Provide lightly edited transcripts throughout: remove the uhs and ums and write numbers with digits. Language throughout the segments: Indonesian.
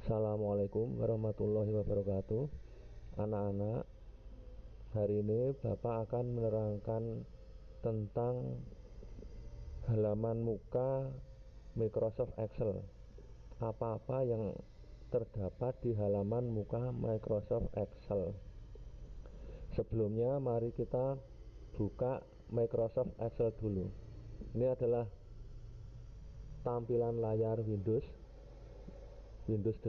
Assalamualaikum warahmatullahi wabarakatuh. Anak-anak, hari ini Bapak akan menerangkan tentang halaman muka Microsoft Excel. Apa-apa yang terdapat di halaman muka Microsoft Excel. Sebelumnya mari kita buka Microsoft Excel dulu. Ini adalah tampilan layar Windows 8.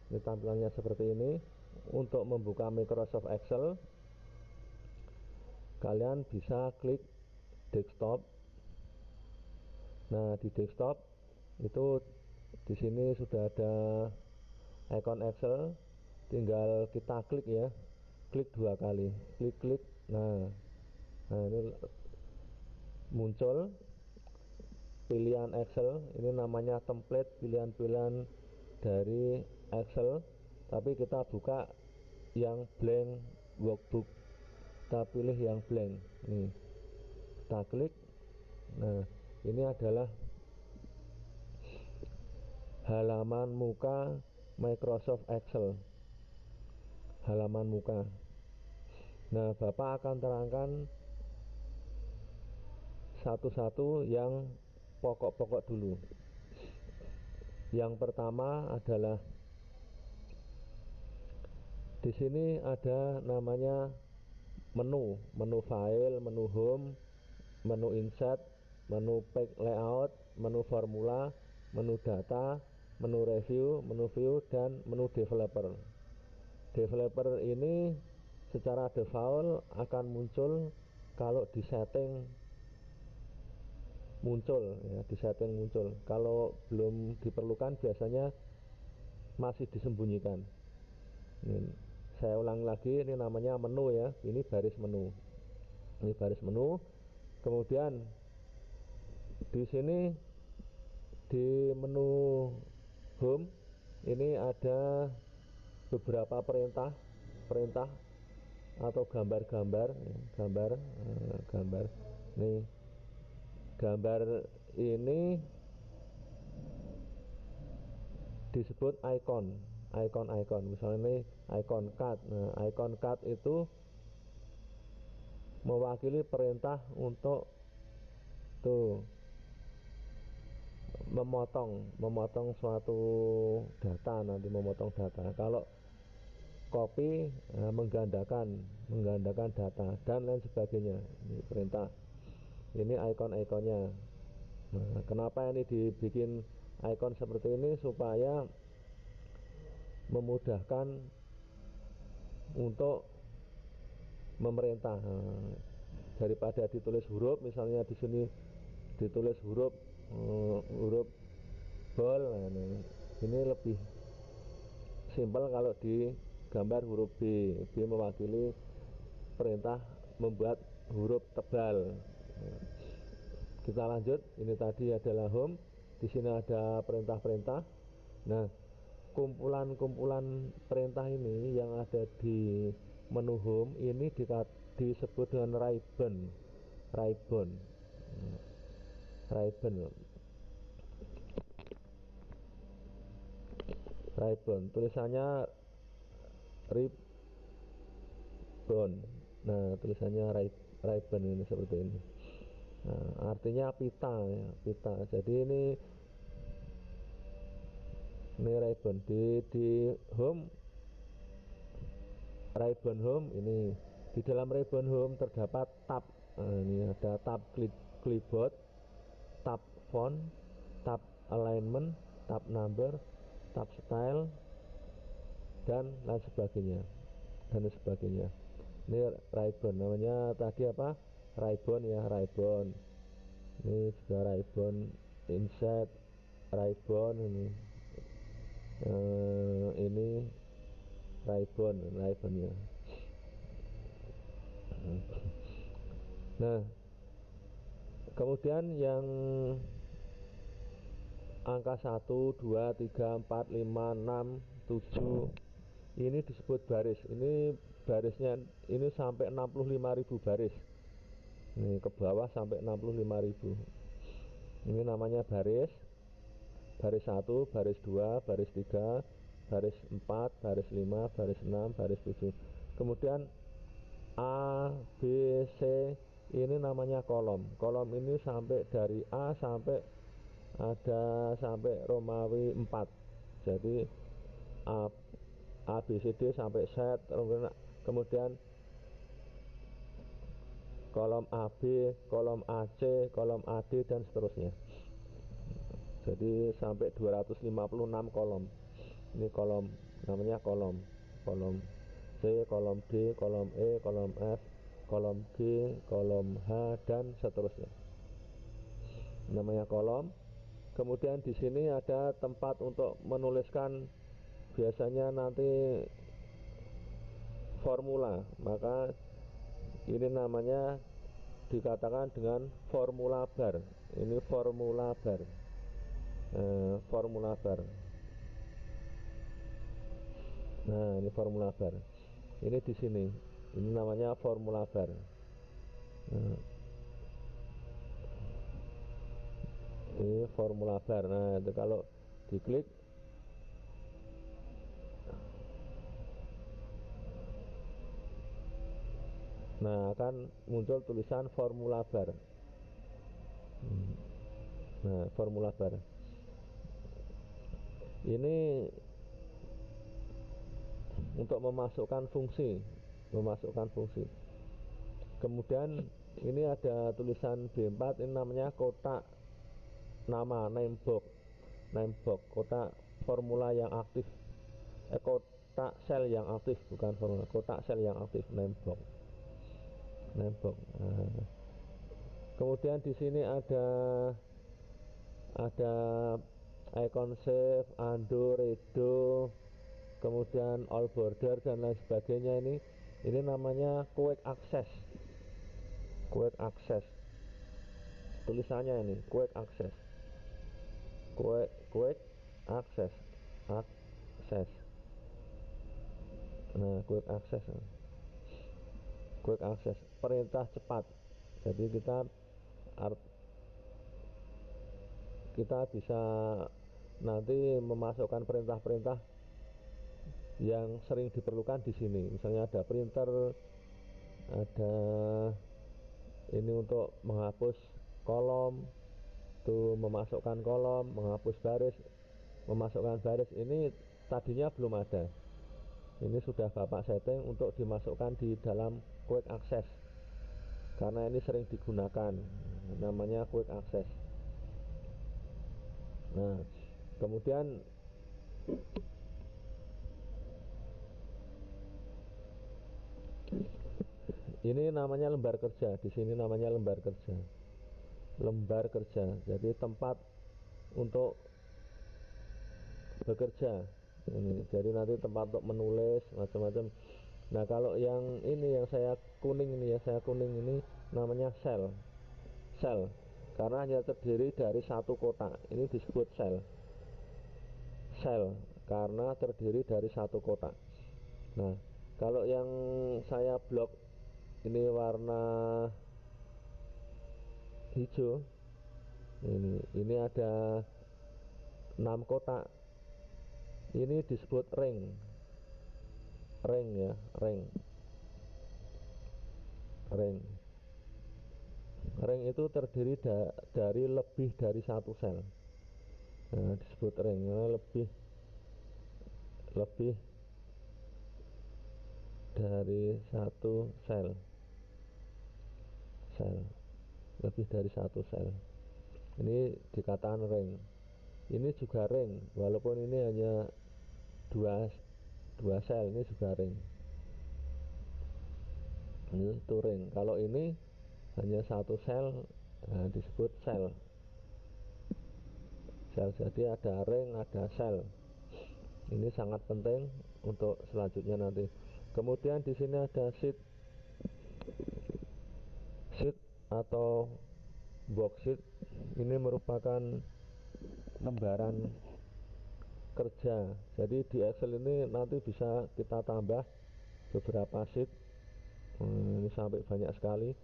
Ini tampilannya seperti ini. Untuk membuka Microsoft Excel, kalian bisa klik desktop. Nah, di desktop itu di sini sudah ada icon Excel, tinggal kita klik ya, klik 2 kali, klik. Nah ini muncul pilihan Excel. Ini namanya template, pilihan-pilihan dari Excel, tapi kita buka yang blank workbook. Kita pilih yang blank. Nih, kita klik. Nah, ini adalah halaman muka Microsoft Excel. Halaman muka. Nah, Bapak akan terangkan satu-satu yang pokok-pokok dulu. Yang pertama adalah di sini ada namanya menu file, menu home, menu insert, menu page layout, menu formula, menu data, menu review, menu view, dan menu developer. Developer ini secara default akan muncul kalau di setting muncul ya, muncul. Kalau belum diperlukan biasanya masih disembunyikan. Ini, saya ulang lagi, ini namanya menu ya, ini baris menu. Ini baris menu. Kemudian di sini di menu home ini ada beberapa perintah atau gambar. Nih, gambar ini disebut icon. Misalnya ini icon cut. Nah, icon cut itu mewakili perintah untuk memotong suatu data, nanti memotong data. Kalau copy, menggandakan data dan lain sebagainya. Ini perintah. Ini icon-iconnya. Nah, kenapa ini dibikin icon seperti ini? Supaya memudahkan untuk memerintah. Nah, daripada ditulis huruf, misalnya di sini ditulis huruf bol. Nah, ini lebih simpel kalau di gambar huruf B mewakili perintah membuat huruf tebal. Kita lanjut. Ini tadi adalah home. Di sini ada perintah-perintah. Nah, kumpulan perintah ini yang ada di menu home ini disebut dengan ribbon. Tulisannya ribbon. Nah, tulisannya ribbon ini seperti ini. Nah, artinya pita ya, pita. Jadi ini ribbon di home, ribbon home. Ini di dalam ribbon home terdapat tab. Nah, ini ada tab clipboard, tab font, tab alignment, tab number, tab style, dan lain sebagainya. Ini ribbon, namanya tadi apa? Ribbon ya, ribbon. Ini juga ribbon insert, ribbon ini ribbon ya. Nah, kemudian yang angka 1, 2, 3, 4, 5, 6, 7 ini disebut baris. Ini barisnya ini sampai 65.000 baris. Ini ke bawah sampai 65.000. Ini namanya baris. baris 1, baris 2, baris 3, baris 4, baris 5, baris 6, baris 7. Kemudian A, B, C ini namanya kolom. Kolom ini sampai dari A sampai ada sampai Romawi 4. Jadi A B C D sampai Z. Kemudian kolom AB, kolom AC, kolom AD dan seterusnya. Jadi sampai 256 kolom. Ini kolom, namanya kolom. Kolom C, kolom D, kolom E, kolom F, kolom G, kolom H dan seterusnya. Namanya kolom. Kemudian di sini ada tempat untuk menuliskan biasanya nanti formula. Maka ini namanya dikatakan dengan formula bar. Ini formula bar. Formula bar. Nah, ini formula bar. Ini di sini. Ini namanya formula bar. Ini formula bar. Nah, itu kalau diklik akan muncul tulisan formula bar. Nah, formula bar. Ini untuk memasukkan fungsi. Kemudian ini ada tulisan B4, ini namanya kotak nama, name box, kotak formula yang aktif. Kotak sel yang aktif, bukan formula, kotak sel yang aktif, name box. Kemudian di sini ada icon save, undo, redo, kemudian all border dan lain sebagainya. Ini namanya quick access. Tulisannya ini quick access. Nah, quick access perintah cepat. Jadi kita bisa nanti memasukkan perintah-perintah yang sering diperlukan di sini. Misalnya ada printer, ada ini untuk menghapus kolom, tuh memasukkan kolom, menghapus baris, memasukkan baris. Ini tadinya belum ada. Ini sudah Bapak setting untuk dimasukkan di dalam quick access. Karena ini sering digunakan, namanya quick access. Nah, kemudian ini namanya lembar kerja. Di sini namanya lembar kerja. Jadi tempat untuk bekerja. Jadi nanti tempat untuk menulis macam-macam. Nah, kalau yang ini yang saya kuning ini namanya sel. Karena hanya terdiri dari satu kotak. Ini disebut sel karena terdiri dari satu kotak. Nah, kalau yang saya blok ini warna hijau, ini ada 6 kotak. Ini disebut ring ya, ring itu terdiri dari lebih dari satu sel. Nah, disebut ring karena lebih dari satu sel, lebih dari satu sel. Ini dikatakan ring. Ini juga ring, walaupun ini hanya dua sel, ini juga ring. Ini itu ring. Kalau ini hanya satu sel, nah, disebut sel. Jadi ada ring, ada sel. Ini sangat penting untuk selanjutnya nanti. Kemudian di sini ada sheet atau box sheet. Ini merupakan lembaran kerja. Jadi di Excel ini nanti bisa kita tambah beberapa sheet. Ini sampai banyak sekali.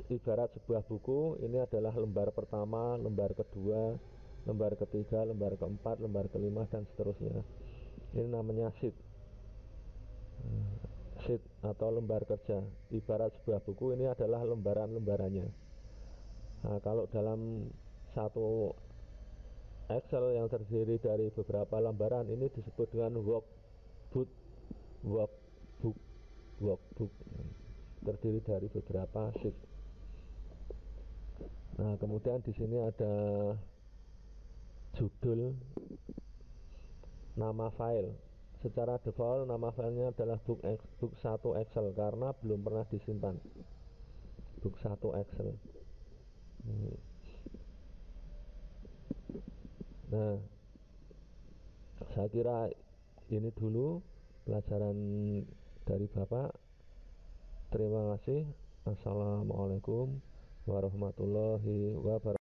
Ibarat sebuah buku, ini adalah lembar pertama, lembar kedua, lembar ketiga, lembar keempat, lembar kelima, dan seterusnya. Ini namanya sheet. Sheet atau lembar kerja. Ibarat sebuah buku, ini adalah lembaran-lembarannya. Nah, kalau dalam satu Excel yang terdiri dari beberapa lembaran, ini disebut dengan workbook. Terdiri dari beberapa sheet. Nah, kemudian di sini ada judul, nama file. Secara default nama filenya adalah book 1 Excel karena belum pernah disimpan. Book 1 Excel. Nah, saya kira ini dulu pelajaran dari Bapak. Terima kasih. Assalamualaikum warahmatullahi wabarakatuh.